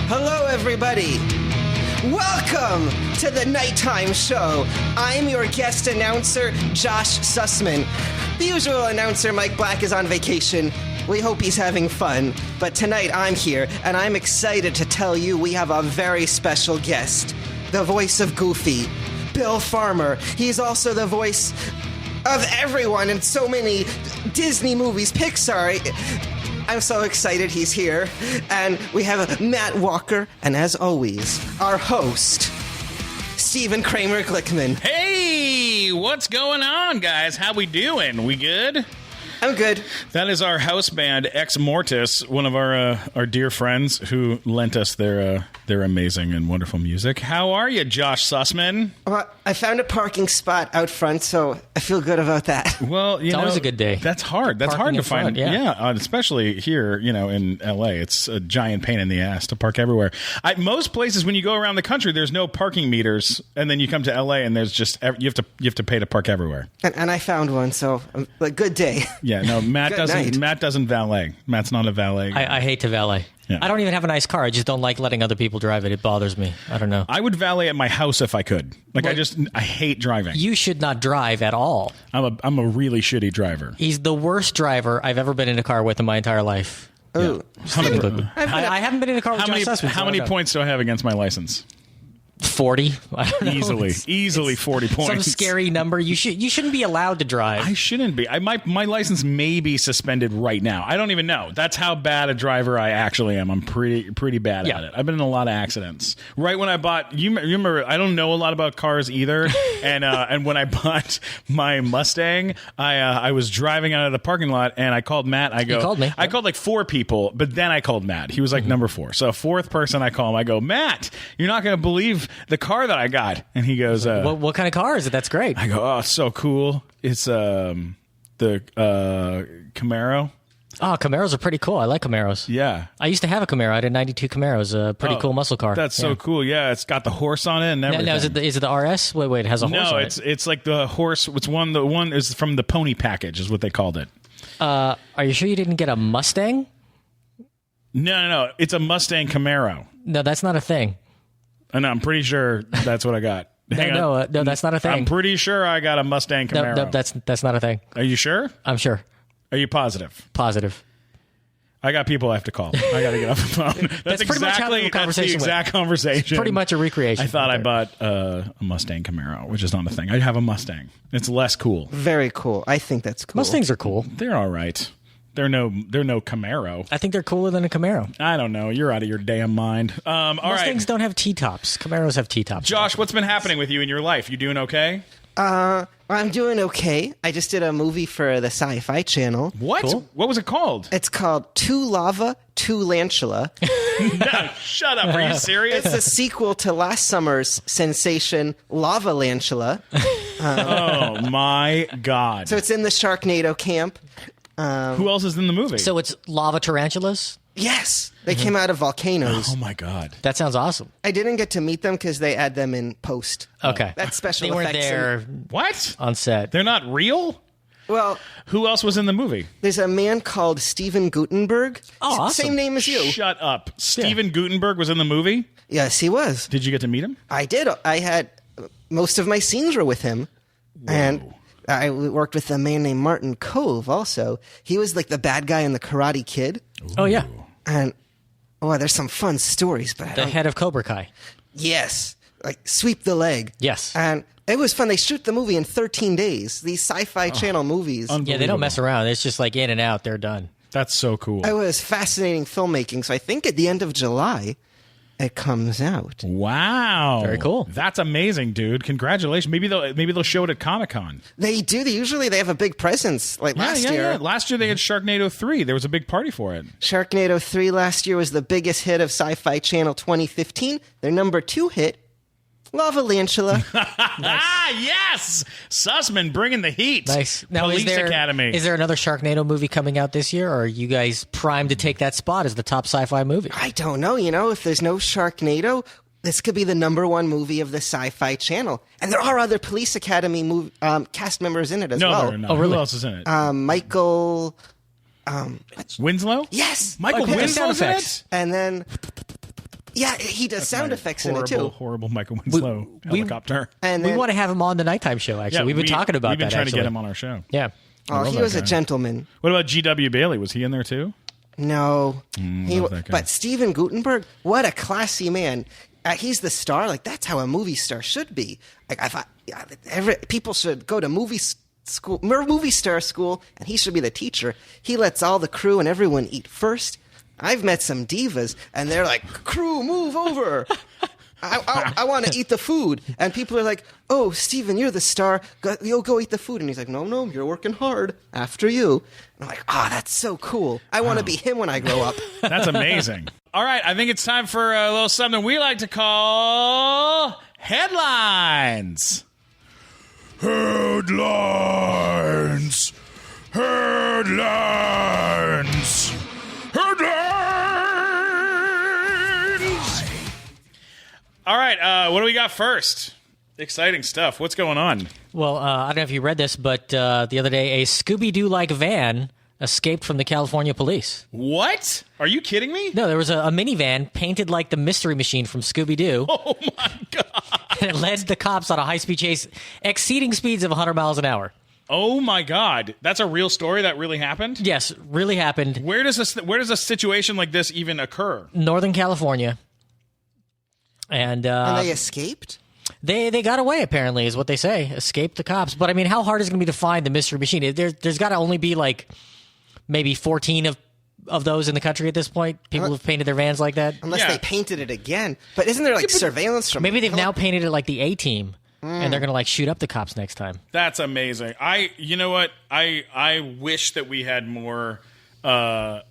Hello, everybody. Welcome to the Nighttime Show. I'm your guest announcer, Josh Sussman. The usual announcer, Mike Black, is on vacation. We hope he's having fun. But tonight I'm here, and I'm excited to tell you we have a very special guest. The voice of Goofy, Bill Farmer. He's also the voice of everyone in so many Disney movies, Pixar. I'm so excited he's here. And we have Matt Walker, and as always, our host, Stephen Kramer Glickman. Hey, what's going on, guys? How we doing? We good? I'm good. That is our house band, Ex Mortis, one of our dear friends who lent us their amazing and wonderful music. How are you, Josh Sussman? Well, I found a parking spot out front, so I feel good about that. Well, it's always a good day. That's hard. That's Parking hard to in find. front, yeah. Especially here, in LA. It's a giant pain in the ass to park everywhere. Most places, when you go around the country, there's no parking meters, and then you come to LA, and there's just you have to pay to park everywhere. And I found one, so a good day. Yeah, no, Matt doesn't valet. Matt's not a valet. I hate to valet. Yeah. I don't even have a nice car. I just don't like letting other people drive it. It bothers me. I don't know. I would valet at my house if I could. I hate driving. You should not drive at all. I'm a really shitty driver. He's the worst driver I've ever been in a car with in my entire life. Oh, Yeah. I haven't been in a car with Josh Sussman. How many points do I have against my license? 40. I don't know. Easily 40 points. Some scary number. You shouldn't be allowed to drive. I shouldn't be. My license may be suspended right now. I don't even know. That's how bad a driver I actually am. I'm pretty bad at it. I've been in a lot of accidents. Right when I bought, you remember, I don't know a lot about cars either. and when I bought my Mustang, I was driving out of the parking lot and I called Matt. You called me. I called like 4 people, but then I called Matt. He was like number 4. So 4th person I call him. I go, Matt, you're not going to believe the car that I got. And he goes, what kind of car is it? That's great. I go, oh, so cool. It's the Camaro. Oh, Camaros are pretty cool. I like Camaros. Yeah. I used to have a Camaro. I had a 92 Camaro. It was a pretty cool muscle car. That's so cool. Yeah, it's got the horse on it and everything. Now, is it the RS? Wait, it has a horse on it. No, it's like the horse. The one is from the pony package is what they called it. Are you sure you didn't get a Mustang? No. It's a Mustang Camaro. No, that's not a thing. And I'm pretty sure that's what I got. No, that's not a thing. I'm pretty sure I got a Mustang Camaro. No, that's not a thing. Are you sure? I'm sure. Are you positive? Positive. I got people I have to call. I got to get off the phone. That's pretty much how the conversation the exact conversation. It's pretty much a recreation. I thought I bought a Mustang Camaro, which is not a thing. I have a Mustang. It's less cool. very cool. I think that's cool. Mustangs are cool. They're all right. They're no Camaro. I think they're cooler than a Camaro. I don't know. You're out of your damn mind. All Mustangs right. don't have T-tops. Camaros have T-tops. Josh, what's been happening with you in your life? You doing okay? I'm doing okay. I just did a movie for the Sci-Fi Channel. What? Cool. What was it called? It's called Two Lava, Two Lantula. No, shut up. Are you serious? It's a sequel to last summer's sensation, Lava Lantula. Oh, my God. So it's in the Sharknado camp. Who else is in the movie? So it's lava tarantulas? Yes, they came out of volcanoes. Oh, my God. That sounds awesome. I didn't get to meet them because they add them in post. Okay. That's special They weren't effects. there What? on set. They're not real? Well, Who else was in the movie? there's a man called Stephen Gutenberg. Oh, awesome. Same name as you. Shut up. Stephen Gutenberg was in the movie? Yes, he was. Did you get to meet him? I did. I had most of my scenes were with him. And I worked with a man named Martin Cove also. He was like the bad guy in The Karate Kid. Oh, yeah. And, there's some fun stories. But The head of Cobra Kai. Yes. Like Sweep the Leg. Yes. And it was fun. They shoot the movie in 13 days. These Sci-Fi Channel movies. Yeah, they don't mess around. It's just like in and out. They're done. That's so cool. It was fascinating filmmaking. So I think at the end of July, it comes out. Wow. Very cool. That's amazing, dude. Congratulations. Maybe they'll show it at Comic-Con. They do. They have a big presence. Like last year. Yeah. Last year they had Sharknado 3. There was a big party for it. Sharknado 3 last year was the biggest hit of Sci-Fi Channel 2015. Their number 2 hit, Lava Lantula. Ah, yes! Sussman bringing the heat. Nice. Now, Police Academy. Is there another Sharknado movie coming out this year, or are you guys primed to take that spot as the top sci-fi movie? I don't know. If there's no Sharknado, this could be the number 1 movie of the Sci-Fi Channel. And there are other Police Academy cast members in it as well. No, there are not. Oh, really? Who else is in it? Michael... Winslow? Yes! Michael Okay, Winslow's sound in effects. it? And then Yeah, he does sound effects in it too. Horrible Michael Winslow helicopter. And We then, want to have him on the nighttime show, actually. We've been talking about that, We've been trying actually. to get him on our show. Yeah. he was a gentleman. What about G.W. Bailey? Was he in there too? No, love that guy. but Stephen Guttenberg, what a classy man. He's the star. Like, that's how a movie star should be. Like, I thought people should go to movie star school, and he should be the teacher. He lets all the crew and everyone eat first. I've met some divas, and they're like, crew, move over. I want to eat the food. And people are like, oh, Stephen, you're the star. You'll go eat the food. And he's like, no, you're working hard. After you. And I'm like, that's so cool. I want to be him when I grow up. That's amazing. All right, I think it's time for a little something we like to call headlines. Headlines. Headlines. Headlines. All right, what do we got first? Exciting stuff. What's going on? Well, I don't know if you read this, but the other day, a Scooby-Doo-like van escaped from the California police. What? Are you kidding me? No, there was a minivan painted like the Mystery Machine from Scooby-Doo. Oh, my God. And it led the cops on a high-speed chase, exceeding speeds of 100 miles an hour. Oh, my God. That's a real story that really happened? Yes, really happened. Where does a situation like this even occur? Northern California. And they escaped? They got away, apparently, is what they say. Escaped the cops. But, I mean, how hard is it going to be to find the Mystery Machine? There's got to only be, like, maybe 14 of those in the country at this point. People who've painted their vans like that. Unless they painted it again. But isn't there, like, surveillance from... Maybe they've now painted it like the A-Team. And they're going to, like, shoot up the cops next time. That's amazing. You know what? I wish that we had more, cars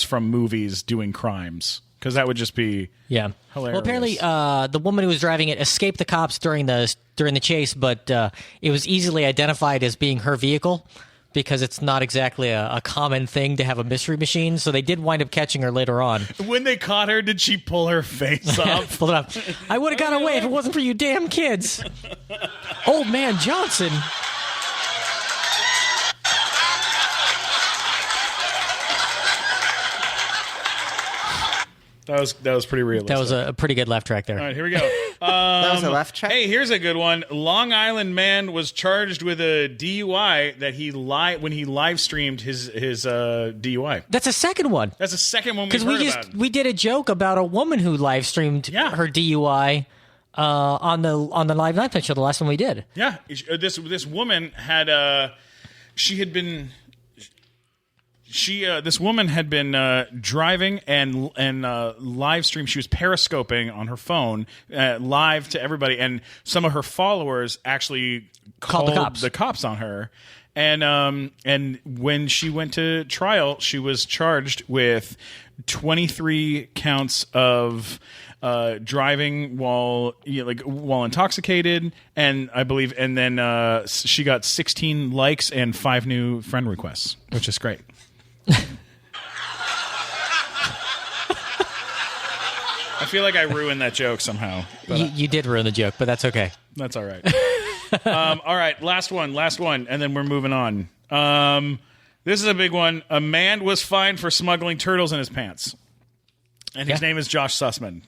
from movies doing crimes. Because that would just be hilarious. Well, apparently, the woman who was driving it escaped the cops during the chase, but it was easily identified as being her vehicle because it's not exactly a common thing to have a Mystery Machine. So they did wind up catching her later on. When they caught her, did she pull her face up? Pulled it up. I would have got away if it wasn't for you damn kids. Old Man Johnson. That was pretty realistic. That was a pretty good laugh track there. All right, here we go. That was a left track? Hey, here's a good one. Long Island man was charged with a DUI that when he live streamed his DUI. That's a second one. That's the second one we've heard about. We did a joke about a woman who live streamed her DUI on the Live Night show, the last one we did. Yeah, this woman had this woman had been driving and live stream. She was periscoping on her phone live to everybody, and some of her followers actually called the cops on her. And when she went to trial, she was charged with 23 counts of driving while intoxicated, and I believe, and then she got 16 likes and 5 new friend requests, which is great. I feel like I ruined that joke somehow. You did ruin the joke, but that's okay. That's all right. All right, last one, and then we're moving on. This is a big one. A man was fined for smuggling turtles in his pants. And his name is Josh Sussman.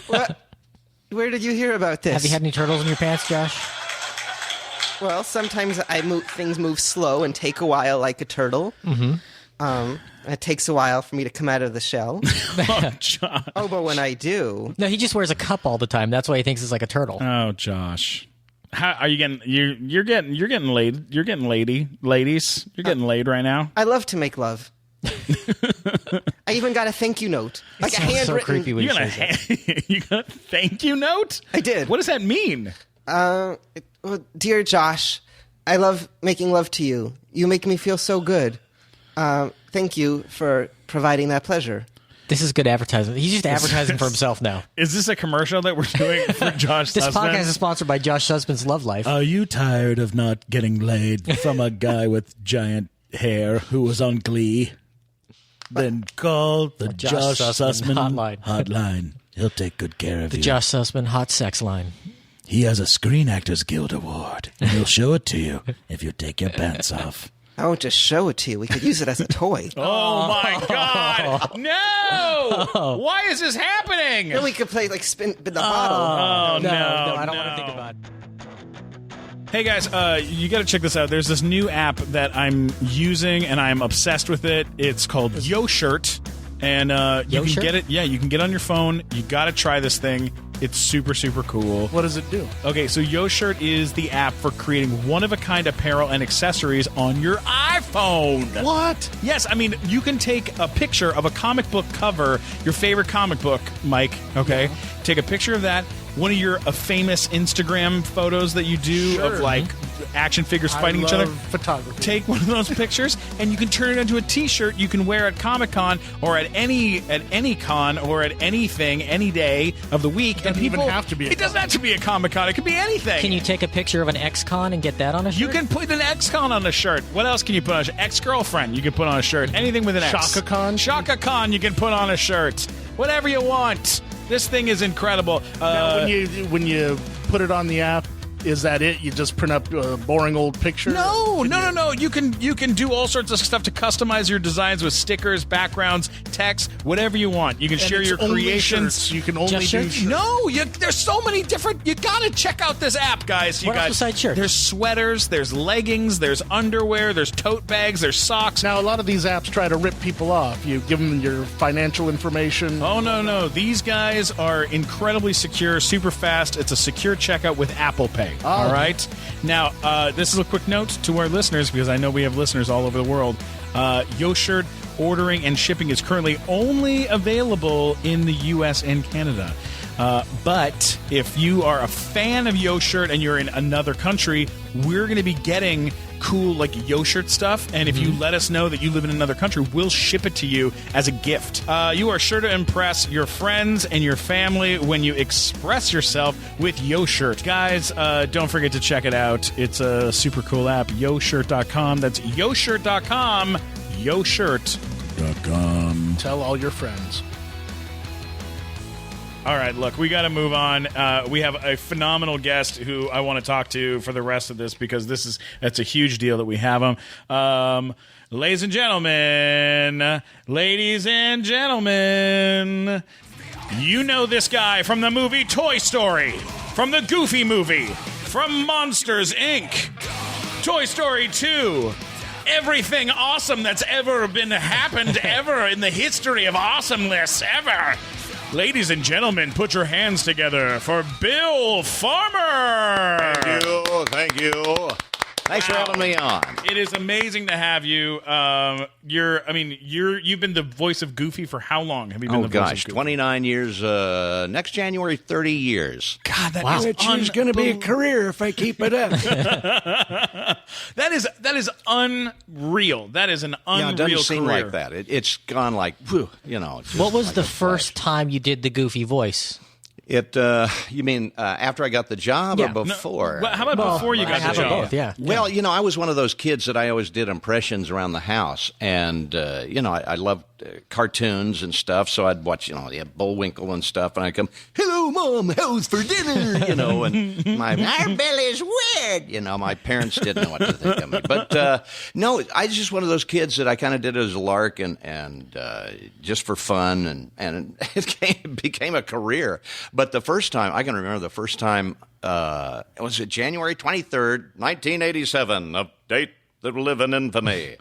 What? Where did you hear about this? Have you had any turtles in your pants, Josh? Well, sometimes things move slow and take a while like a turtle. Mm-hmm. It takes a while for me to come out of the shell. Oh, Josh. Oh, but when I do... No, he just wears a cup all the time. That's why he thinks it's like a turtle. Oh, Josh. How are you getting... You're getting laid. You're getting ladies. You're getting laid right now. I love to make love. I even got a thank you note. Like a handwritten... so creepy when you got a thank you note? I did. What does that mean? Well, dear Josh, I love making love to you. You make me feel so good. Thank you for providing that pleasure. This is good advertising. He's just advertising for himself now. Is this a commercial that we're doing for Josh This Sussman? podcast is sponsored by Josh Sussman's Love Life. Are you tired of not getting laid from a guy with giant hair who was on Glee? Then call the Josh Sussman hotline. He'll take good care of you. The Josh Sussman Hot Sex Line. He has a Screen Actors Guild Award, and he'll show it to you if you take your pants off. I won't just show it to you. We could use it as a toy. Oh my God! No! Why is this happening? Then we could play like spin the bottle. Oh no, no! I don't want to think about it. Hey guys, you got to check this out. There's this new app that I'm using, and I'm obsessed with it. It's called YoShirt, and you can get it. Yeah, you can get it on your phone. You got to try this thing. It's super, super cool. What does it do? Okay, so YoShirt is the app for creating one-of-a-kind apparel and accessories on your iPhone. What? Yes, I mean, you can take a picture of a comic book cover, your favorite comic book, Mike, okay? Yeah. Take a picture of that, one of your famous Instagram photos that you do of, like, action figures fighting each other. Photography. Take one of those pictures, and you can turn it into a T-shirt you can wear at Comic-Con or at any con or at anything, any day of the week. It doesn't even have to be. It doesn't have to be a Comic-Con. It could be anything. Can you take a picture of an ex-con and get that on a shirt? You can put an ex-con on a shirt. What else can you put on a shirt? Ex-girlfriend you can put on a shirt. Anything with an X. Shaka-Con? Shaka-Con you can put on a shirt. Whatever you want. This thing is incredible. Now, when you put it on the app, is that it? You just print up a boring old picture? No. You can do all sorts of stuff to customize your designs with stickers, backgrounds, text, whatever you want. You can share your creations. Shirts. You can only do shirts? No, there's so many different. You gotta check out this app, guys. What else besides shirts? There's sweaters, there's leggings, there's underwear, there's tote bags, there's socks. Now, a lot of these apps try to rip people off. You give them your financial information. Oh, no. These guys are incredibly secure, super fast. It's a secure checkout with Apple Pay. Oh. All right. Now, this is a quick note to our listeners because I know we have listeners all over the world. YoShirt ordering and shipping is currently only available in the U.S. and Canada. But if you are a fan of YoShirt and you're in another country, we're going to be getting cool like YoShirt stuff, and if you let us know that you live in another country, we'll ship it to you as a gift. You are sure to impress your friends and your family when you express yourself with YoShirt. Guys, don't forget to check it out. It's a super cool app, YoShirt.com. That's YoShirt.com. YoShirt.com. Tell all your friends. All right, look, we got to move on. We have a phenomenal guest who I want to talk to for the rest of this because that's a huge deal that we have him. Ladies and gentlemen, you know this guy from the movie Toy Story, from the Goofy movie, from Monsters, Inc., Toy Story 2, everything awesome that's ever been happened ever in the history of awesomeness ever. Ladies and gentlemen, put your hands together for Bill Farmer. Thank you. Thanks for having me on. It is amazing to have you. You've been the voice of Goofy for how long? Have you been the voice of Goofy? 29 years. Next January, 30 years. God, that is Which is going to be a career if I keep it up. That is unreal. That is an unreal it doesn't seem career. like that. It's gone like, whew, What was like the first time you did the Goofy voice? You mean after I got the job or before? No, how about before you got the job? Both, yeah. Well, I was one of those kids that I always did impressions around the house. And, I loved cartoons and stuff. So I'd watch, Bullwinkle and stuff. And I'd come, hello, Mom, how's for dinner? And our belly's weird. My parents didn't know what to think of me. But, no, I was just one of those kids that I kind of did it as a lark and just for fun. And it became a career. But the first time, I can remember it was January 23rd, 1987, a date that will live in infamy.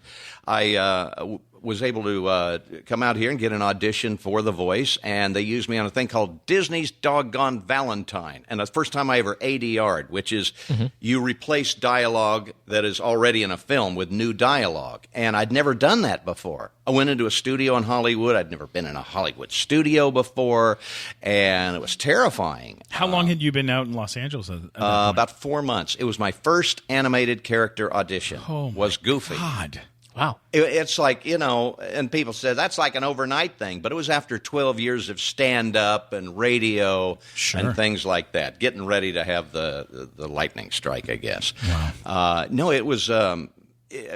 I was able to come out here and get an audition for The Voice, and they used me on a thing called Disney's Doggone Valentine. And that's the first time I ever ADR'd, which is you replace dialogue that is already in a film with new dialogue. And I'd never done that before. I went into a studio in Hollywood. I'd never been in a Hollywood studio before, and it was terrifying. How long had you been out in Los Angeles? About 4 months. It was my first animated character audition. Was Goofy. God. Wow. It's like, and people said that's like an overnight thing, but it was after 12 years of stand-up and radio and things like that, getting ready to have the lightning strike, I guess. Wow. No, it was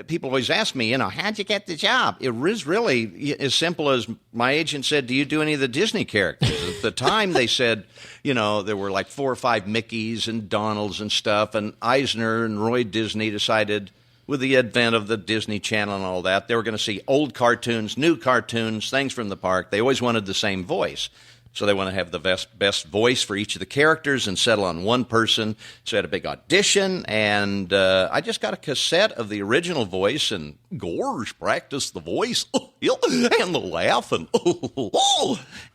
people always ask me, how'd you get the job? It was really as simple as my agent said, do you do any of the Disney characters? At the time, they said, there were like 4 or 5 Mickeys and Donalds and stuff, and Eisner and Roy Disney decided, with the advent of the Disney Channel and all that, they were going to see old cartoons, new cartoons, things from the park. They always wanted the same voice. So they want to have the best voice for each of the characters and settle on one person. So I had a big audition, and I just got a cassette of the original voice, and Gorge practiced the voice and the laugh,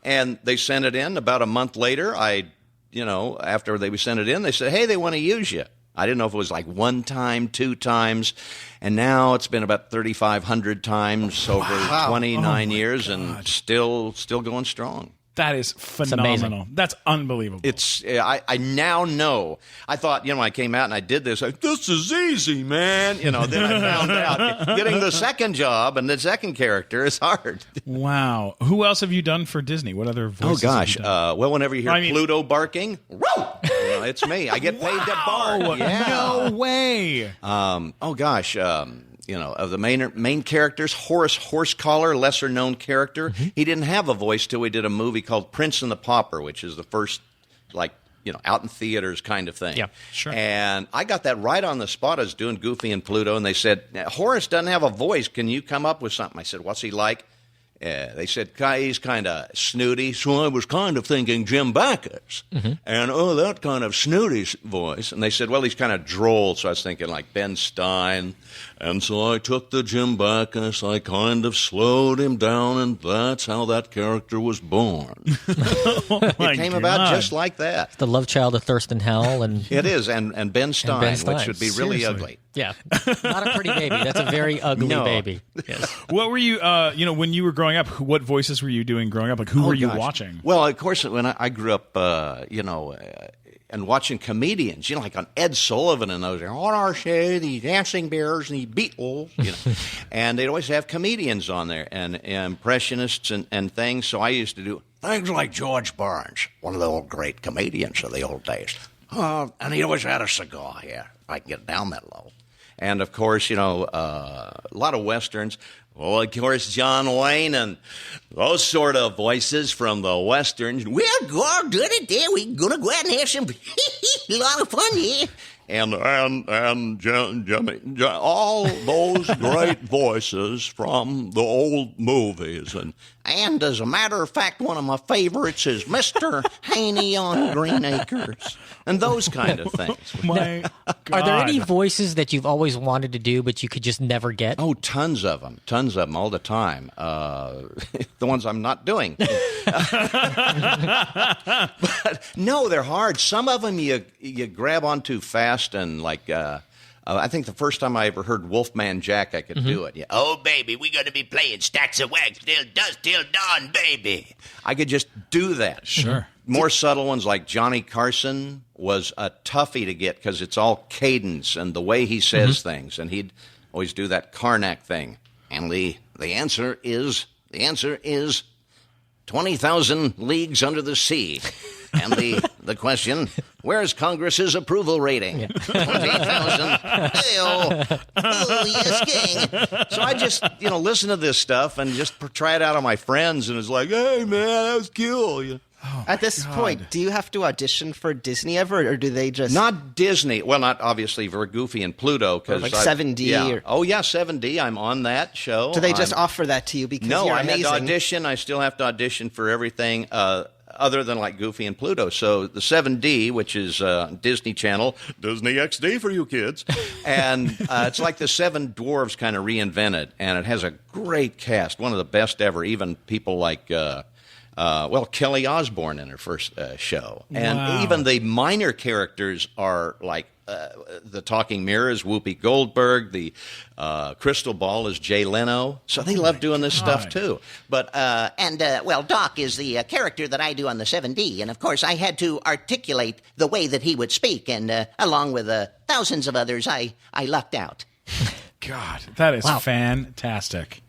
and they sent it in. About a month later, after they sent it in, they said, hey, they want to use you. I didn't know if it was like 1 time, 2 times, and now it's been about 3,500 times over 29 years, and still going strong. That is phenomenal. That's unbelievable. I now know. I thought, when I came out and I did this, this is easy, man. Then I found out getting the second job and the second character is hard. Wow. Who else have you done for Disney? What other voices? Oh, gosh. Whenever you hear Pluto barking, it's me. I get paid to bark. Yeah. No way. Of the main characters, Horace Horsecollar, lesser-known character. Mm-hmm. He didn't have a voice till we did a movie called Prince and the Pauper, which is the first, out in theaters kind of thing. Yeah, sure. And I got that right on the spot. I was doing Goofy and Pluto, and they said, Horace doesn't have a voice. Can you come up with something? I said, what's he like? They said, he's kind of snooty, so I was kind of thinking Jim Backus. Mm-hmm. And, that kind of snooty voice. And they said, well, he's kind of droll, so I was thinking like Ben Stein. And so I took the Jim Backus, I kind of slowed him down, and that's how that character was born. It came about just like that. It's the love child of Thurston Howell. And it is, and Ben Stein, which would be really ugly. Yeah, not a pretty baby. That's a very ugly baby. Yes. What were you, when you were growing up, what voices were you doing growing up? Like, who were you watching? Well, of course, when I grew up, and watching comedians, like on Ed Sullivan and those, on our show, the Dancing Bears and the Beatles, and they'd always have comedians on there and impressionists and things. So I used to do things like George Burns, one of the old great comedians of the old days. And he always had a cigar here. I can get down that low. And, of course, a lot of Westerns. Well, of course, John Wayne and those sort of voices from the Westerns. We're going to do it there. We're going to go out and have some a lot of fun here. And all those great voices from the old movies. And as a matter of fact, one of my favorites is Mr. Haney on Green Acres. And those kind of things. My God. Are there any voices that you've always wanted to do, but you could just never get? Oh, tons of them all the time. The ones I'm not doing. But no, they're hard. Some of them you grab on too fast, and I think the first time I ever heard Wolfman Jack, I could do it. Yeah. Oh, baby, we're going to be playing stacks of wax till dusk till dawn, baby. I could just do that. Sure. More subtle ones like Johnny Carson was a toughie to get because it's all cadence and the way he says things. And he'd always do that Karnak thing. And the answer is 20,000 leagues under the sea. And the question, where's Congress's approval rating? Yeah. 20,000. Oh, yes, King. So I just, listen to this stuff and just try it out on my friends, and it's like, hey, man, that was cool. Oh, at this point, do you have to audition for Disney ever, or do they just... Not Disney. Well, not obviously for Goofy and Pluto. Like 7D? Yeah. Oh, yeah, 7D. I'm on that show. Do they just offer that to you because you're amazing? No, I had to audition. I still have to audition for everything other than like Goofy and Pluto. So the 7D, which is Disney Channel, Disney XD for you kids, and it's like the Seven Dwarves kind of reinvented, and it has a great cast, one of the best ever, even people like... Kelly Osbourne in her first show. And even the minor characters are like the Talking Mirror is Whoopi Goldberg. The Crystal Ball is Jay Leno. So they love doing this stuff, too. But Doc is the character that I do on the 7D. And, of course, I had to articulate the way that he would speak. And along with thousands of others, I lucked out. God, that is fantastic.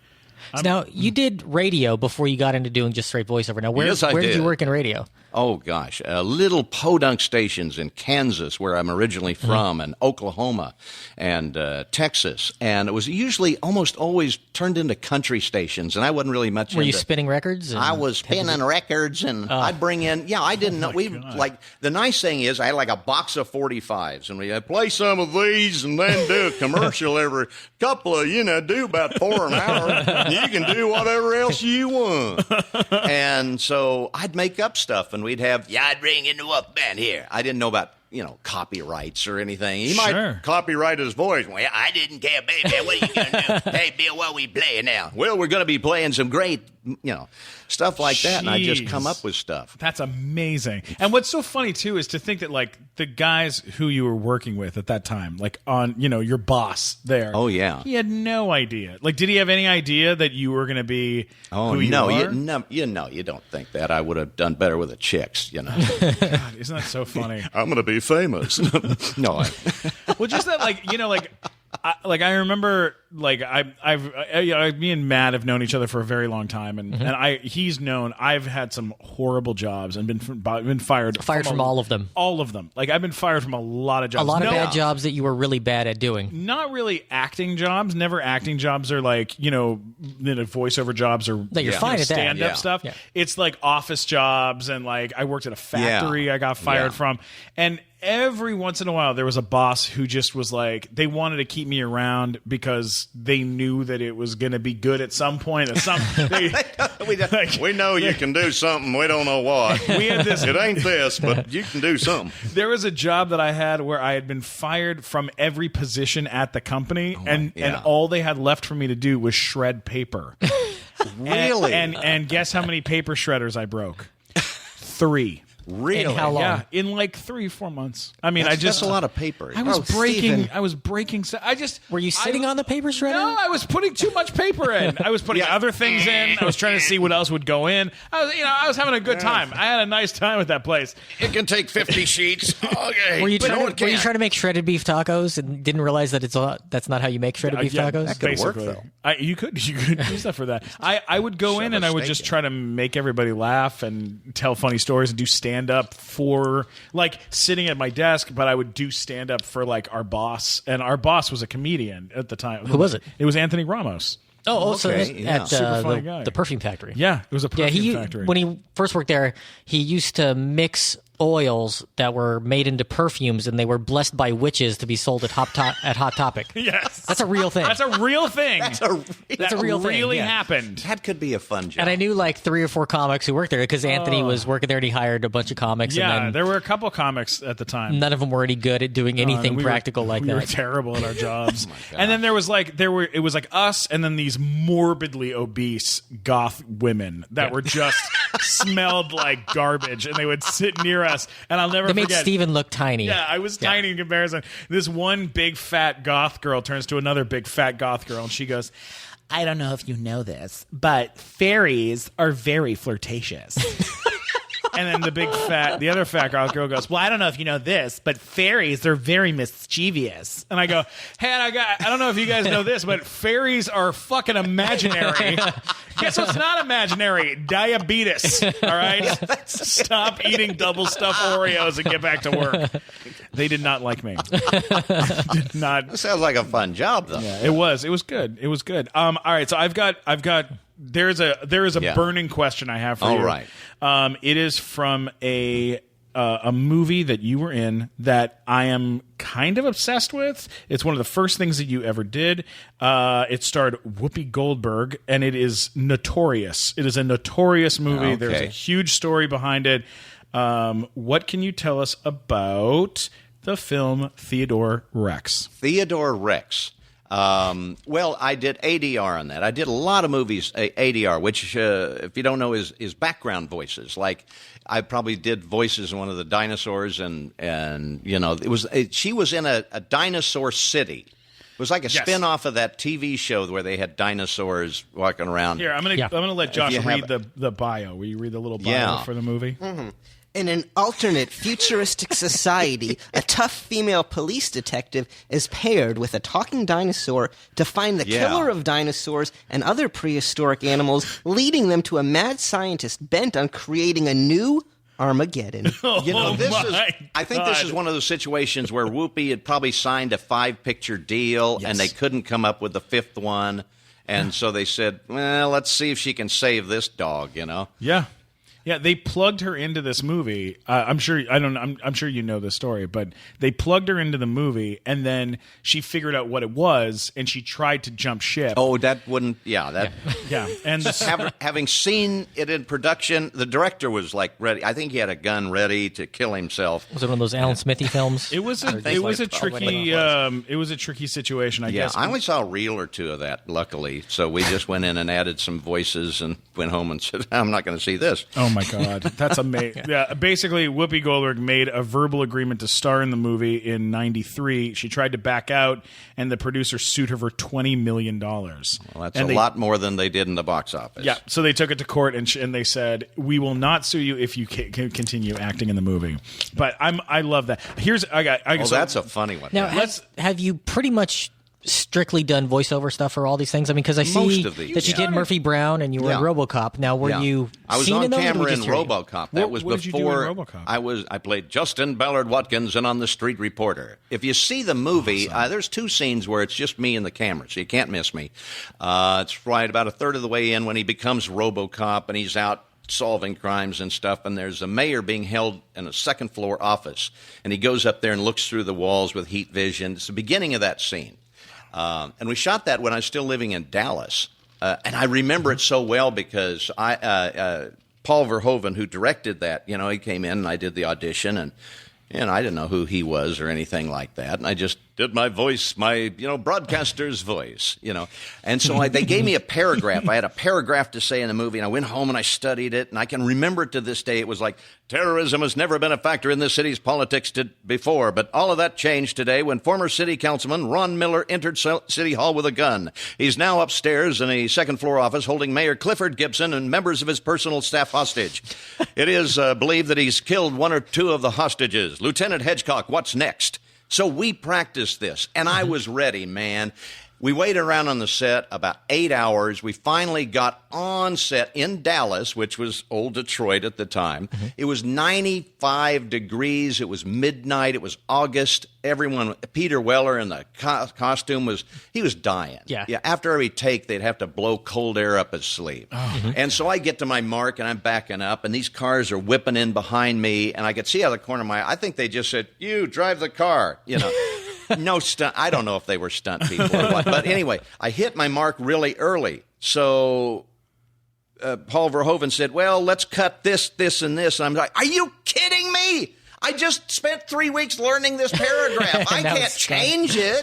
Now, you did radio before you got into doing just straight voiceover. Now, where did you work in radio? Oh, gosh. Little podunk stations in Kansas, where I'm originally from, and Oklahoma and Texas. And it was usually almost always turned into country stations, and I wasn't really much Were you spinning records? I was spinning records, and I'd bring in, I didn't know. The nice thing is I had like a box of 45s, and we'd play some of these and then do a commercial every couple of, do about 4 an hour. You can do whatever else you want. And so I'd make up stuff, and we'd have, I'd bring in the Wolf Band here. I didn't know about, copyrights or anything. He might copyright his voice. Well, I didn't care, baby. What are you going to do? Hey, Bill, what are we playing now? Well, we're going to be playing some great, stuff like that, and I just come up with stuff. That's amazing. And what's so funny, too, is to think that, like, the guys who you were working with at that time, like, on, your boss there. Oh, yeah. He had no idea. Like, did he have any idea that you were going to be who you no, are? You don't think that. I would have done better with the chicks, God, isn't that so funny? I'm going to be famous. No. Well, just that, I remember, me and Matt have known each other for a very long time, and he's known I've had some horrible jobs and been fired from all of them. All of them. Like, I've been fired from a lot of jobs. A lot of bad jobs that you were really bad at doing. Not really acting jobs. Never acting jobs are like, voiceover jobs or that you're fine at that. Stand-up stuff. Yeah. It's like office jobs, and like I worked at a factory I got fired from. And every once in a while, there was a boss who just was like, they wanted to keep me around because they knew that it was going to be good at some point. We know you can do something. We don't know what. We had this. It ain't this, but you can do something. There was a job that I had where I had been fired from every position at the company, and all they had left for me to do was shred paper. Really? And guess how many paper shredders I broke? 3. Really? In how long? Yeah, in like 3-4 months. I mean, that's a lot of paper. I was breaking. I was breaking. Were you sitting on the paper shredder? No, I was putting too much paper in. I was putting other things in. I was trying to see what else would go in. I was having a good time. I had a nice time at that place. It can take 50 sheets. Okay. Were you trying to make shredded beef tacos and didn't realize that that's not how you make shredded beef tacos? That could work, though. You could use that for that. I would go in and I would just try to make everybody laugh and tell funny stories and do stand up for like sitting at my desk, but I would do stand up for like our boss, and our boss was a comedian at the time. Who was it? It was Anthony Ramos. So at Super funny guy. the perfume factory. Yeah, it was a perfume factory. When he first worked there, he used to mix oils that were made into perfumes, and they were blessed by witches to be sold at Hot Topic. Yes. That's a real thing. That's a real thing. That's a real thing. Really happened. That could be a fun job. And I knew like 3 or 4 comics who worked there because Anthony was working there and he hired a bunch of comics. Yeah, and then there were a couple comics at the time. None of them were any good at doing anything practical like that. We were terrible at our jobs. And then it was like us and then these morbidly obese goth women that were just smelled like garbage, and they would sit near us, and I'll never forget. They made Steven look tiny. Yeah, I was tiny in comparison. This one big fat goth girl turns to another big fat goth girl, and she goes, I don't know if you know this, but fairies are very flirtatious. and then the other fat goth girl goes, well, I don't know if you know this, but fairies are very mischievous. And I go, hey, I don't know if you guys know this, but fairies are fucking imaginary. Guess what's not imaginary? Diabetes. All right? Stop eating double stuffed Oreos and get back to work. They did not like me. Did not. That sounds like a fun job, though. Yeah, it was. It was good. It was good. All right, so I've got. There is a burning question I have for you. All right. It is from a movie that you were in that I am kind of obsessed with. It's one of the first things that you ever did. It starred Whoopi Goldberg, and it is notorious. It is a notorious movie. Okay. There's a huge story behind it. What can you tell us about the film Theodore Rex? Theodore Rex. Well, I did ADR on that. I did a lot of movies, ADR, which, if you don't know, is background voices. Like, I probably did voices in one of the dinosaurs, and she was in a dinosaur city. It was like a spin-off of that TV show where they had dinosaurs walking around. Here, I'm gonna let Josh read the bio. Will you read the little bio for the movie? Mm-hmm. In an alternate futuristic society, a tough female police detective is paired with a talking dinosaur to find the killer of dinosaurs and other prehistoric animals, leading them to a mad scientist bent on creating a new Armageddon. I think this is one of those situations where Whoopi had probably signed a 5-picture deal and they couldn't come up with the 5th one. And so they said, well, let's see if she can save this dog, Yeah. Yeah, they plugged her into this movie. I'm sure you know this story, but they plugged her into the movie, and then she figured out what it was, and she tried to jump ship. Oh, that wouldn't. Yeah, and having seen it in production, the director was like ready. I think he had a gun ready to kill himself. Was it one of those Alan Smithy films? It was a tricky situation. I guess. I only saw a reel or two of that. Luckily, so we just went in and added some voices and went home and said, "I'm not going to see this." Oh my God, that's amazing. Yeah, basically, Whoopi Goldberg made a verbal agreement to star in the movie in '93. She tried to back out, and the producer sued her for $20 million. Well, that's a lot more than they did in the box office. Yeah, so they took it to court, and they said, "We will not sue you if you can continue acting in the movie." But I love that. That's a funny one. Now, have you pretty much strictly done voiceover stuff for all these things? I mean, because I see that you did Murphy Brown and you were in RoboCop. Now, were you? I was on camera in RoboCop. That was what before did you do in RoboCop? I played Justin Ballard Watkins and On the Street Reporter. If you see the movie, there's 2 scenes where it's just me and the camera, so you can't miss me. It's right about a third of the way in when he becomes RoboCop and he's out solving crimes and stuff, and there's a mayor being held in a 2nd floor office, and he goes up there and looks through the walls with heat vision. It's the beginning of that scene. And we shot that when I was still living in Dallas. And I remember it so well because Paul Verhoeven, who directed that, he came in and I did the audition, and I didn't know who he was or anything like that. And I just did my voice, my broadcaster's voice, And so they gave me a paragraph. I had a paragraph to say in the movie, and I went home and I studied it, and I can remember it to this day. It was like, terrorism has never been a factor in this city's politics before, but all of that changed today when former city councilman Ron Miller entered City Hall with a gun. He's now upstairs in a 2nd floor office holding Mayor Clifford Gibson and members of his personal staff hostage. It is believed that he's killed 1 or 2 of the hostages. Lieutenant Hedgecock, what's next? So we practiced this, and I was ready, man. We waited around on the set about 8 hours. We finally got on set in Dallas, which was old Detroit at the time. It was 95 degrees. It was midnight. It was August. Everyone, Peter Weller in the costume he was dying. Yeah. After every take, they'd have to blow cold air up his sleeve. And so I get to my mark, and I'm backing up, and these cars are whipping in behind me, and I could see out of the corner of my eye. I think they just said, "You drive the car," No stunt. I don't know if they were stunt people or what. But anyway, I hit my mark really early. So Paul Verhoeven said, well, let's cut this, this, and this. And I'm like, are you kidding me? I just spent 3 weeks learning this paragraph. I can't change it,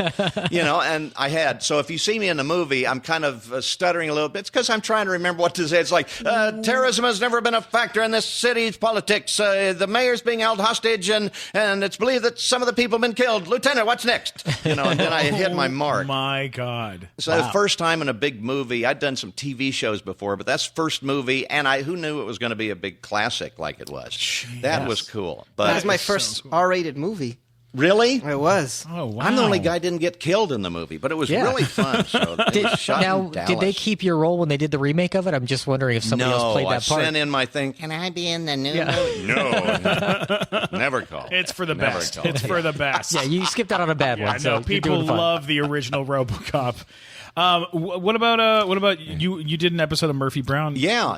and I had. So if you see me in the movie, I'm kind of stuttering a little bit. It's because I'm trying to remember what to say. It's like, terrorism has never been a factor in this city's politics. The mayor's being held hostage, and it's believed that some of the people have been killed. Lieutenant, what's next? And then I hit my mark. My God. So the first time in a big movie, I'd done some TV shows before, but that's first movie, and who knew it was going to be a big classic like it was. Jeez. That was cool. But that was my first R-rated movie. Really? It was. Oh, wow. I'm the only guy who didn't get killed in the movie, but it was really fun. So did they keep your role when they did the remake of it? I'm just wondering if somebody else played that part. I sent in my thing. Can I be in the new movie? No. Never call. It's for the best. It's for the best. Yeah, you skipped out on a bad one. So people love the original RoboCop. What about you? You did an episode of Murphy Brown. Yeah.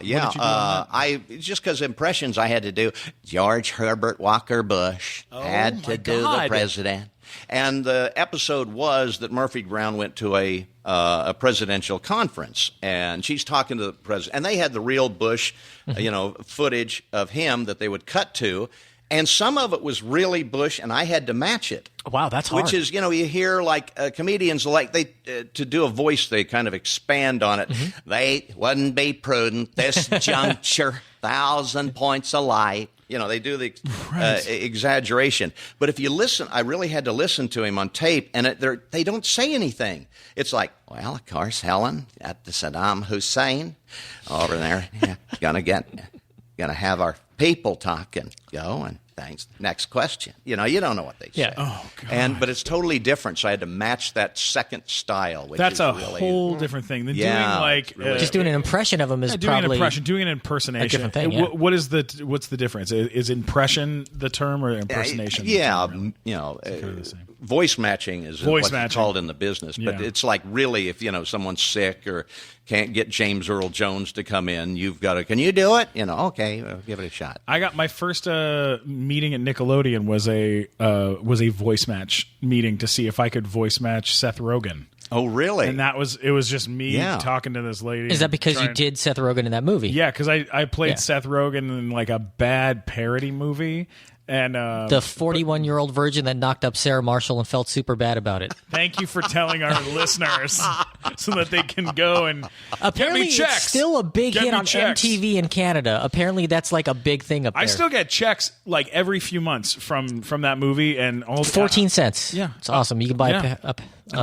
Just because impressions I had to do. George Herbert Walker Bush had to do the president, and the episode was that Murphy Brown went to a presidential conference, and she's talking to the president, and they had the real Bush, footage of him that they would cut to. And some of it was really Bush, and I had to match it. Wow, that's hard. Which is, you hear like comedians to do a voice, they kind of expand on it. They wouldn't be prudent this juncture, 1,000 points of light. They do the exaggeration. But if you listen, I really had to listen to him on tape, and they don't say anything. It's like, well, of course, Helen, at the Saddam Hussein over there, gonna have our people talking. go, and thanks. Next question. You don't know what they say. Yeah. Oh, God. But it's totally different, so I had to match that second style. Which That's is a really, whole different thing than Yeah, doing like it's really Just doing an impression of him is doing probably an impression, doing an impersonation. a different thing, yeah. What's the difference? Is impression the term or impersonation? Yeah, the term, you know, the same. voice matching is Voice what's matching. called in the business. But Yeah. it's like really, if someone's sick or can't get James Earl Jones to come in, you've got to. Can you do it? Okay, give it a shot. I got my first meeting at Nickelodeon was a voice match meeting to see if I could voice match Seth Rogen. Oh, really? And it was just me Yeah. talking to this lady. Is that because you trying- did Seth Rogen in that movie? Yeah, because I played Yeah. Seth Rogen in like a bad parody movie. And The 41-year-old virgin that knocked up Sarah Marshall and felt super bad about it. thank you for telling our listeners so that they can go and Apparently, get me checks. it's still a big Get hit me on checks. MTV in Canada. Apparently, that's like a big thing up there. I still get checks like every few months from that movie and all 14 cents. Yeah. It's awesome. You can buy Yeah. a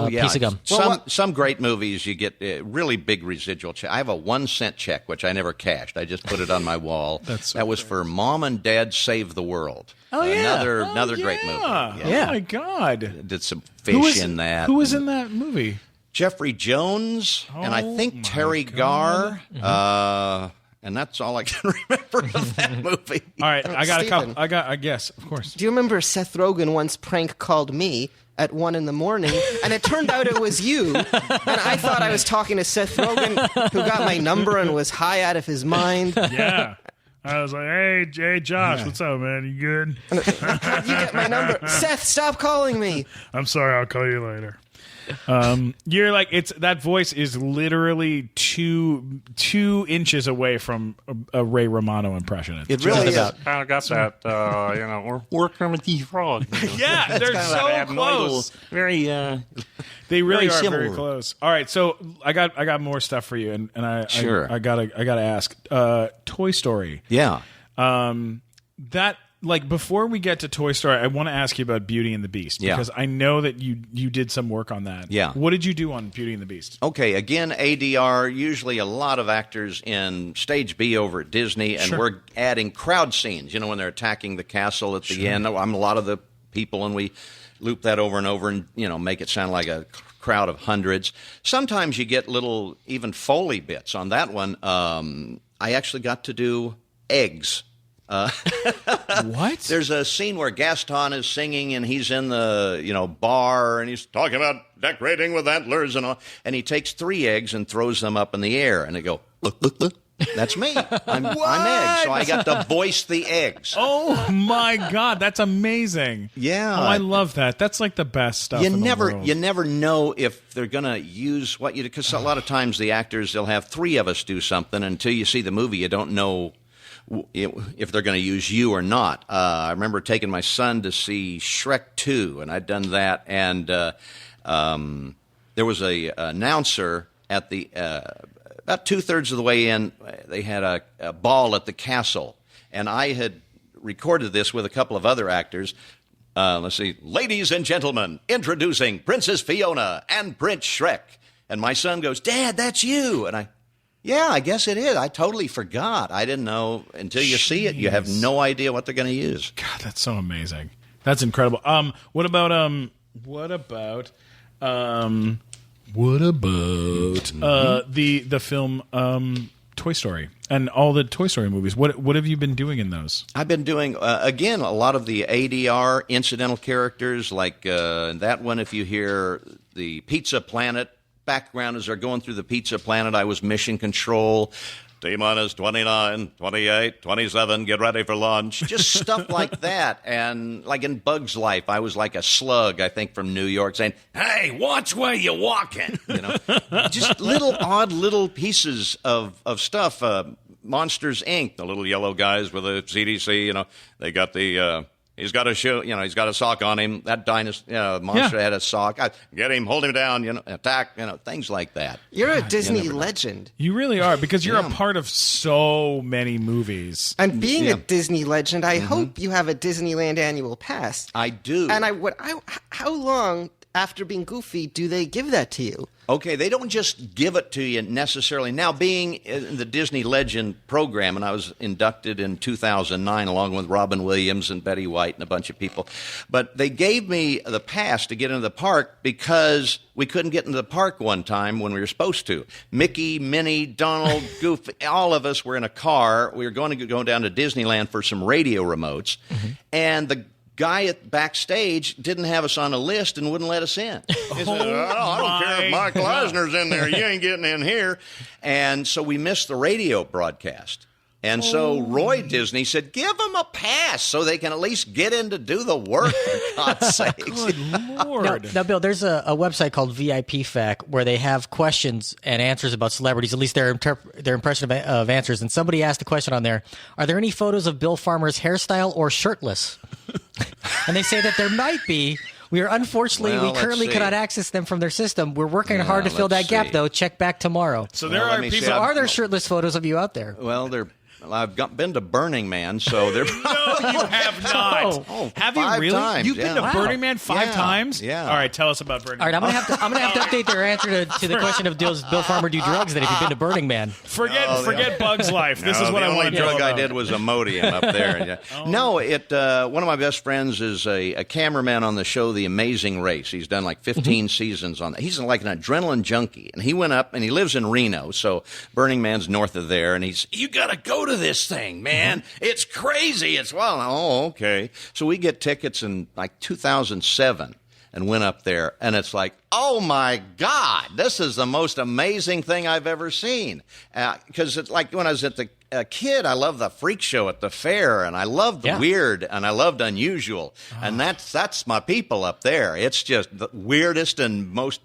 piece of gum. Some great movies you get really big residual check. I have a 1 cent check which I never cashed. I just put it on my wall. That was for Mom and Dad Save the World. Oh, yeah. Another great movie. Yeah. Oh my God. Did some fish in that. Who was in that movie? Jeffrey Jones and I think my Terry Garr. And that's all I can remember of that movie. All right, I got Stephen. a couple. I guess, of course. Do you remember Seth Rogen once prank called me at 1 a.m, and it turned out it was you, and I thought I was talking to Seth Rogen, who got my number and was high out of his mind. Yeah. I was like, hey, Josh, what's up, man? You good? How'd you get my number? Seth, stop calling me. I'm sorry, I'll call you later. You're like, that voice is literally two inches away from a Ray Romano impression. It really is. Kind of got that, we're working with these frogs. Yeah, they're so close. Very, They really very are very similar. close. All right, so I got more stuff for you, and Sure. I gotta ask. Toy Story. Yeah. That, like, before we get to Toy Story, I want to ask you about Beauty and the Beast, Yeah. because I know that you did some work on that. Yeah. What did you do on Beauty and the Beast? Okay, again, ADR, usually a lot of actors in Stage B over at Disney, and Sure. we're adding crowd scenes, when they're attacking the castle at the end. I'm a lot of the people, and we loop that over and over and, make it sound like a crowd of hundreds. Sometimes you get little, even Foley bits. On that one, I actually got to do eggs. What? There's a scene where Gaston is singing and he's in the bar and he's talking about decorating with antlers and all, and he takes 3 eggs and throws them up in the air and they go look. That's me. I'm egg, so I got to voice the eggs. Oh my God, that's amazing! Yeah. Oh, I love that. That's like the best stuff. You in never the world. you never know if they're gonna use what you do, because a lot of times the actors, they'll have 3 of us do something until you see the movie. You don't know if they're going to use you or not. I remember taking my son to see Shrek 2, and I'd done that, and there was a announcer at the about 2/3 of the way in. They had a ball at the castle, and I had recorded this with a couple of other actors. Let's see, ladies and gentlemen, introducing Princess Fiona and Prince Shrek. And my son goes, Dad, that's you. And yeah, I guess it is. I totally forgot. I didn't know until you see it. You have no idea what they're going to use. God, that's so amazing. That's incredible. What about the film Toy Story and all the Toy Story movies? What have you been doing in those? I've been doing, again, a lot of the ADR incidental characters, like that one, if you hear the Pizza Planet background as they're going through the Pizza Planet, I was mission control. T-minus 29, 28, 27, get ready for lunch. Just stuff like that. And like in Bug's Life, I was like a slug, I think, from New York saying, hey, watch where you're walking. Just odd little pieces of stuff. Monsters, Inc., the little yellow guys with the CDC, they got the... He's got a shoe, he's got a sock on him. That monster had a sock. Get him, hold him down, attack, things like that. You're a Disney legend. You really are, because you're a part of so many movies. And being a Disney legend, I hope you have a Disneyland annual pass. I do. And how long after being Goofy, do they give that to you? Okay, they don't just give it to you necessarily. Now, being in the Disney Legend program, and I was inducted in 2009 along with Robin Williams and Betty White and a bunch of people, but they gave me the pass to get into the park because we couldn't get into the park one time when we were supposed to. Mickey, Minnie, Donald, Goofy, all of us were in a car. We were going to go down to Disneyland for some radio remotes, and the guy at backstage didn't have us on a list and wouldn't let us in. He said, I don't care if Mike Eisner's in there. You ain't getting in here. And so we missed the radio broadcast. And so Roy Disney said, give them a pass so they can at least get in to do the work, for God's sakes. Good Lord. Now, Bill, there's a website called VIP Fact where they have questions and answers about celebrities, at least their impression of answers. And somebody asked a question on there, are there any photos of Bill Farmer's hairstyle or shirtless? And they say that there might be. We currently cannot access them from their system. We're working hard to fill that gap, though. Check back tomorrow. So there are people. So are there shirtless photos of you out there? Well, I've been to Burning Man, so they're... No, you have not. Oh, have you 5 really? times, You've been to Burning Man 5 times? Yeah. All right, tell us about Burning All right, Man. I'm gonna have to update their answer to the question of does Bill Farmer do drugs? Then if you've been to Burning Man, Forget Bug's Life. This is what I want to know The only drug I about. did was Imodium up there. No, one of my best friends is a cameraman on the show The Amazing Race. He's done like 15 seasons on that. He's like an adrenaline junkie, and he went up and he lives in Reno, so Burning Man's north of there, and you got to go to this thing, man. It's crazy. Okay. So we get tickets in like 2007 and went up there, and it's like, oh my God, this is the most amazing thing I've ever seen. Because it's like when I was a kid, I loved the freak show at the fair, and I loved the weird, and I loved unusual, and that's my people up there. It's just the weirdest and most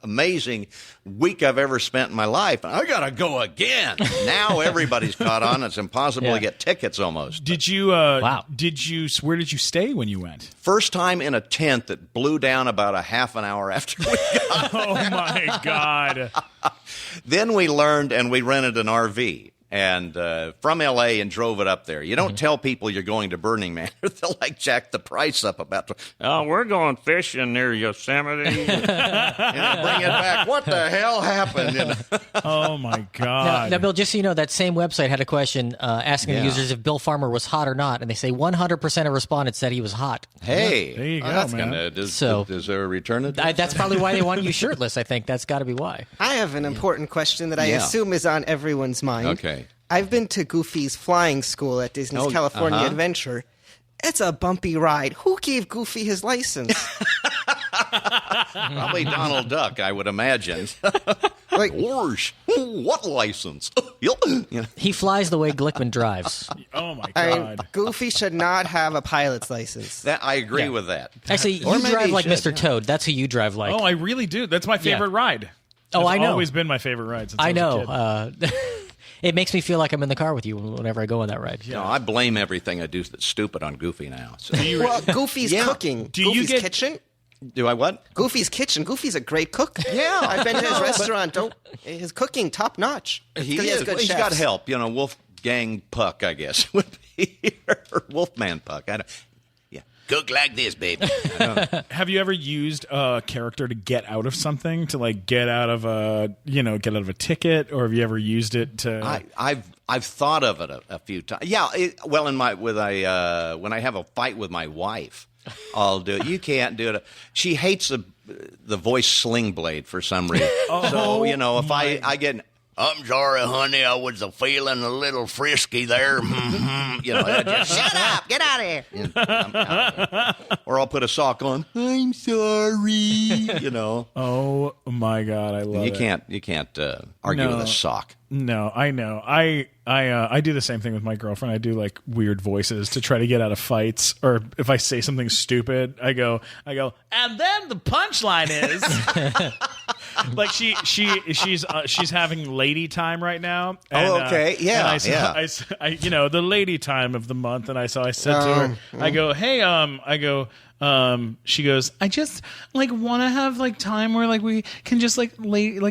amazing week I've ever spent in my life. And I got to go again. Now everybody's caught on. It's impossible to get tickets almost. Did you? Where did you stay when you went? First time in a tent that blew down about a half an hour after we got Oh my God. Then we learned, and we rented an RV. And from L.A. and drove it up there. You don't tell people you're going to Burning Man. They'll jack the price up about. We're going fishing near Yosemite. And bring it back. What the hell happened? Oh my God. Now, Bill, just so you know, that same website had a question asking the users if Bill Farmer was hot or not, and they say 100% of respondents said he was hot. Hey, there you go, that's man. Is there a return? That's probably why they want you shirtless. I think that's got to be why. I have an important question that I assume is on everyone's mind. Okay. I've been to Goofy's flying school at Disney's California Adventure. It's a bumpy ride. Who gave Goofy his license? Probably Donald Duck, I would imagine. Like, Whoosh. What license? He flies the way Glickman drives. Oh my I mean, God. Goofy should not have a pilot's license. I agree with that. Actually, Or you maybe drive he like should, Mr. Toad. That's who you drive like. Oh, I really do. That's my favorite ride. Oh, It's I know. always been my favorite ride since I I was a know. kid. It makes me feel like I'm in the car with you whenever I go on that ride. No, I blame everything I do that's stupid on Goofy now. So. Well, Goofy's cooking. Do you Goofy's get- kitchen. Do I what? Goofy's kitchen. Goofy's a great cook. Yeah. I've been to his restaurant. His cooking top notch. He has is. good He's chefs. got help. Wolfgang Puck, I guess, would be here. Or Wolfman Puck. I don't. Yeah. Cook like this, baby. Have you ever used a character to get out of something, to get out of a ticket, or have you ever used it to? I've thought of it a few times. Yeah. When I have a fight with my wife, I'll do it. You can't do it. She hates the voice Sling Blade for some reason. So if I get. I'm sorry, honey. I was feeling a little frisky there. Just shut up. Get out of here. Or I'll put a sock on. I'm sorry. Oh my God, I love it. You can't argue with a sock. No, I know. I do the same thing with my girlfriend. I do weird voices to try to get out of fights, or if I say something stupid, I go, and then the punchline is she's having lady time right now. And, okay, yeah, and I the lady time of the month, and I said to her, I go, hey, she goes, I just like want to have like time where like we can just like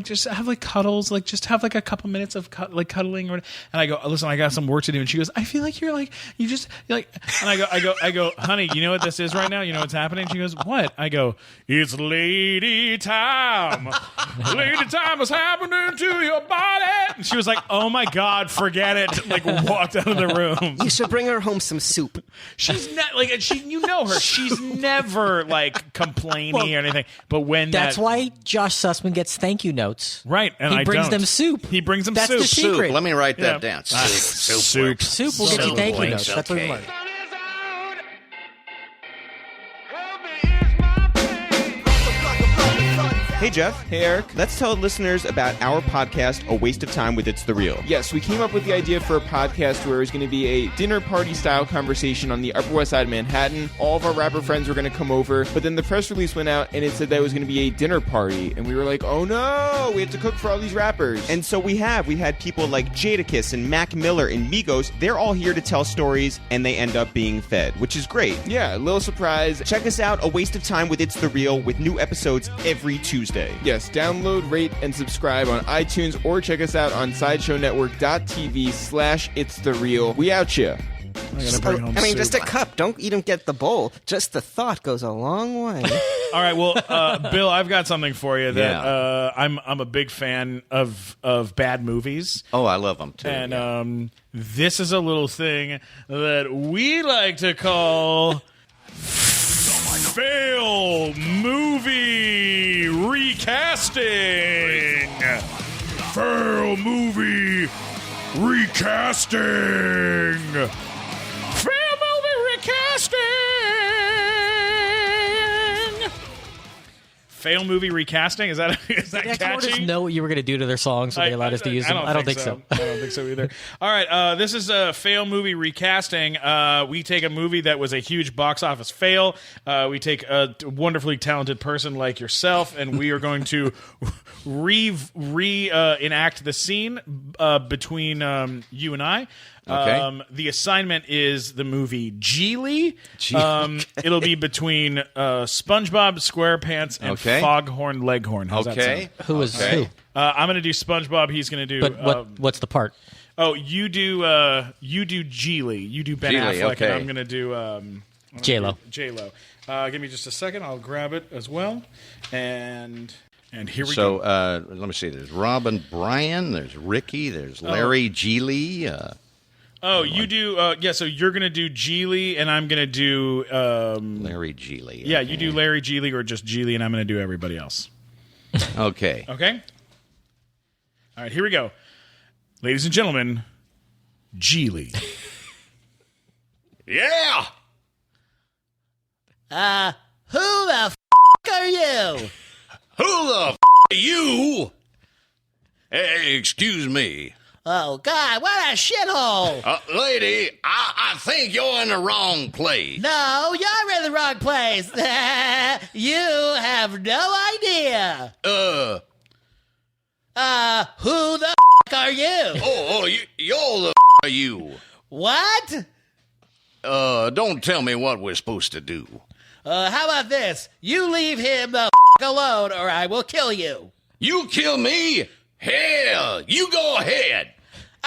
just have like cuddles, like just have like a couple minutes of cuddling. And I go, listen, I got some work to do. And she goes, I feel like you're like, you just like, and I go, honey, you know what this is right now? You know what's happening? She goes, what? I go, it's lady time. Lady time is happening to your body. And she was like, oh my God, forget it. Like walked out of the room. You should bring her home some soup. She's not like, you know her. She's never like complaining or anything. But when that's why Josh Sussman gets thank you notes. Right. And he brings them soup. He brings them that's soup. The secret. Soup. Let me write that down. Soup. Soup will get you thank you notes. That's what we learned. Hey Jeff. Hey Eric. Let's tell listeners about our podcast, A Waste of Time with It's the Real. Yes, we came up with the idea for a podcast where it was going to be a dinner party style conversation on the Upper West Side of Manhattan. All of our rapper friends were going to come over, but then the press release went out and it said that it was going to be a dinner party. And we were like, oh no, we have to cook for all these rappers. And so we have. We had people like Jadakiss and Mac Miller and Migos. They're all here to tell stories and they end up being fed, which is great. Yeah, a little surprise. Check us out, A Waste of Time with It's the Real, with new episodes every Tuesday. Yes, download, rate, and subscribe on iTunes or check us out on SideshowNetwork.tv/It's the Real. We out ya. Just a cup. Don't even get the bowl. Just the thought goes a long way. All right, well, Bill, I've got something for you that I'm a big fan of bad movies. Oh, I love them too. And this is a little thing that we like to call fail movie recasting. Fail movie recasting. Fail movie recasting. Fail movie recasting? Is that Did catchy? Just know what you were going to do to their songs, so they allowed us to use them? I don't think so. I don't think so either. All right, this is a fail movie recasting. We take a movie that was a huge box office fail. We take a wonderfully talented person like yourself, and we are going to enact the scene between you and I. Okay. The assignment is the movie GIGLI. It'll be between SpongeBob SquarePants and Foghorn Leghorn. How's that sound? Who is who? I'm going to do SpongeBob. He's going to do. But what's the part? Oh, you do GIGLI. You do Ben Affleck, and I'm going to do J-Lo. J-Lo. Give me just a second. I'll grab it as well. And here we go. So let me see. There's Robin Bryan. There's Ricky. There's Larry GIGLI. You do. So you're going to do GIGLI, and I'm going to do Larry GIGLI. Yeah, you do Larry GIGLI or just GIGLI, and I'm going to do everybody else. Okay. Okay? All right, here we go. Ladies and gentlemen, GIGLI. Yeah! Who the f*** are you? Who the f*** are you? Hey, excuse me. Oh, God, what a shithole. Lady, I think you're in the wrong place. No, you're in the wrong place. You have no idea. Who the f*** are you? You're the f*** are you. What? Don't tell me what we're supposed to do. How about this? You leave him the f*** alone or I will kill you. You kill me? Hell, you go ahead.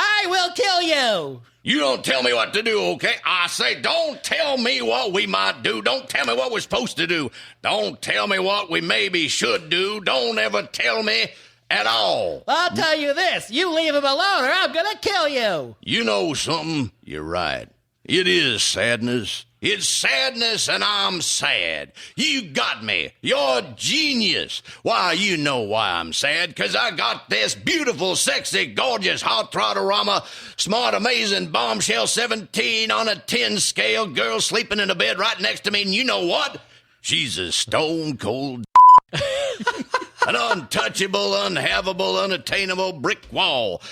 I will kill you. You don't tell me what to do, okay? I say don't tell me what we might do. Don't tell me what we're supposed to do. Don't tell me what we maybe should do. Don't ever tell me at all. I'll tell you this. You leave him alone or I'm going to kill you. You know something? You're right. It is sadness. It's sadness, and I'm sad. You got me. You're a genius. Why, you know why I'm sad. 'Cause I got this beautiful, sexy, gorgeous, hot throttle-rama, smart, amazing, bombshell 17 on a 10 scale girl sleeping in a bed right next to me. And you know what? She's a stone-cold an untouchable, unhavable, unattainable brick wall.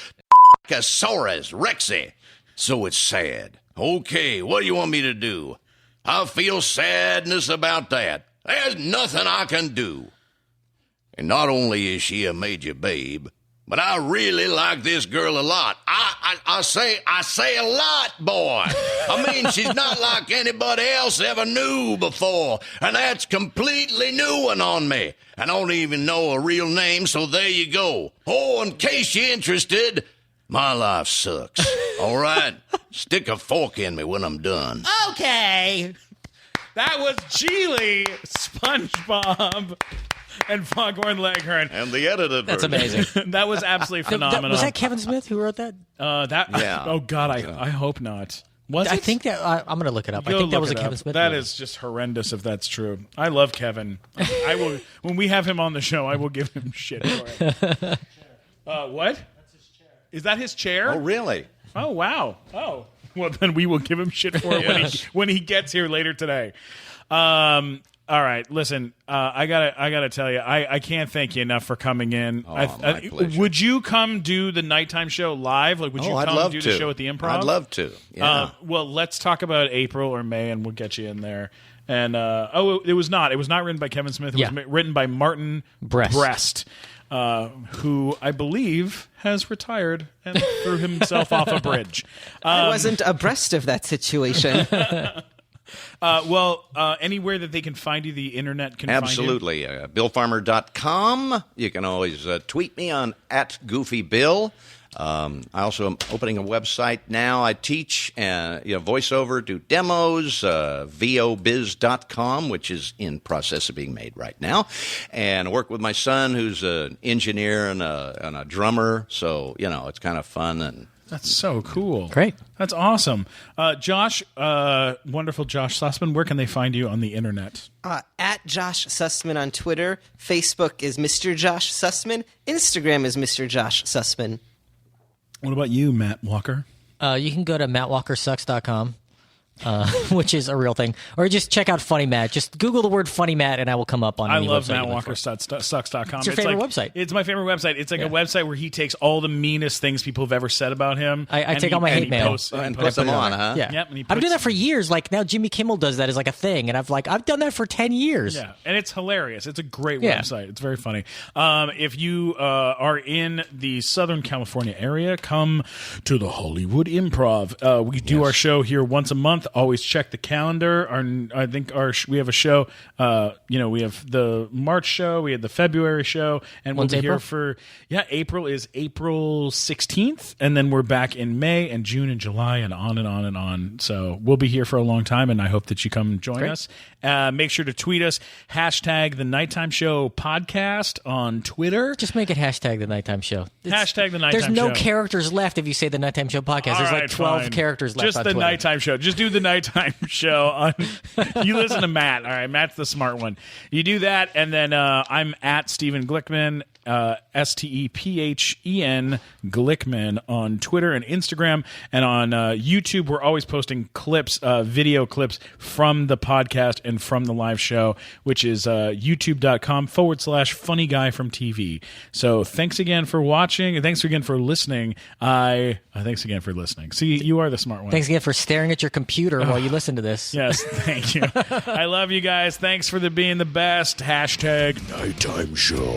Casaurus Rexy. So it's sad. Okay, what do you want me to do? I feel sadness about that. There's nothing I can do. And not only is she a major babe, but I really like this girl a lot. I say a lot, boy. I mean, she's not like anybody else ever knew before, and that's completely new one on me. I don't even know a real name, so there you go. Oh, in case you're interested, my life sucks. All right? Stick a fork in me when I'm done. Okay. That was GIGLI, SpongeBob, and Foghorn Leghorn. And the edited That's version. amazing. That was absolutely phenomenal. Was that Kevin Smith who wrote that? Yeah. Oh, God, I hope not. Was I it? think that I'm going to look it up. I Go think that look was a it Kevin up. Smith. That movie. is just horrendous if that's true. I love Kevin. I will when we have him on the show, I will give him shit for it. What? That's his chair. Is that his chair? Oh, really? Oh, wow. Oh. Well, then we will give him shit for it when he gets here later today. All right, listen. I gotta tell you, I can't thank you enough for coming in. My pleasure. Would you come do the nighttime show live? Like, would you I'd come love do to. the show at the Improv? I'd love to. Yeah. Well, let's talk about April or May, and we'll get you in there. And it was not written by Kevin Smith. It was written by Martin Brest. Who I believe has retired and threw himself off a bridge. I wasn't abreast of that situation. Anywhere that they can find you, the internet can Absolutely. BillFarmer.com. You can always tweet me on @GoofyBill. I also am opening a website now. I teach voiceover, do demos, vobiz.com, which is in process of being made right now, and work with my son, who's an engineer and a drummer. So it's kind of fun and. That's so cool. Great. That's awesome. Josh, wonderful Josh Sussman, where can they find you on the internet? At Josh Sussman on Twitter. Facebook is Mr. Josh Sussman. Instagram is Mr. Josh Sussman. What about you, Matt Walker? You can go to mattwalkersucks.com. Which is a real thing. Or just check out Funny Matt. Just Google the word Funny Matt and I will come up on any love website you look for. mattwalkersucks.com. It's your favorite website. It's my favorite website. It's like a website where he takes all the meanest things people have ever said about him. I take all my hate mail. And put them on, huh? Yeah. Yep, and I've been doing that for years. Like now Jimmy Kimmel does that as like a thing. And I've done that for 10 years. Yeah, and it's hilarious. It's a great website. It's very funny. If you are in the Southern California area, come to the Hollywood Improv. We do our show here once a month. Always check the calendar. We have a show. We have the March show. We had the February show, and we'll be here for April is April 16th, and then we're back in May and June and July and on and on and on. So we'll be here for a long time, and I hope that you come join us. Make sure to tweet us #the Nighttime Show podcast on Twitter. Just make it #the Nighttime Show. #the Nighttime Show. There's no characters left if you say the Nighttime Show podcast. There's like 12 characters left. Just on the Twitter. Nighttime Show. Just do the Nighttime Show. You listen to Matt. All right, Matt's the smart one. You do that, and then I'm at Stephen Glickman, STEPHEN Glickman on Twitter and Instagram, and on YouTube. We're always posting clips, video clips from the podcast and from the live show, which is youtube.com/funny guy from TV. So thanks again for watching, and thanks again for listening. Thanks again for listening. See, you are the smart one. Thanks again for staring at your computer while you listen to this. Yes, thank you. I love you guys. Thanks for being the best. #Nighttime Show.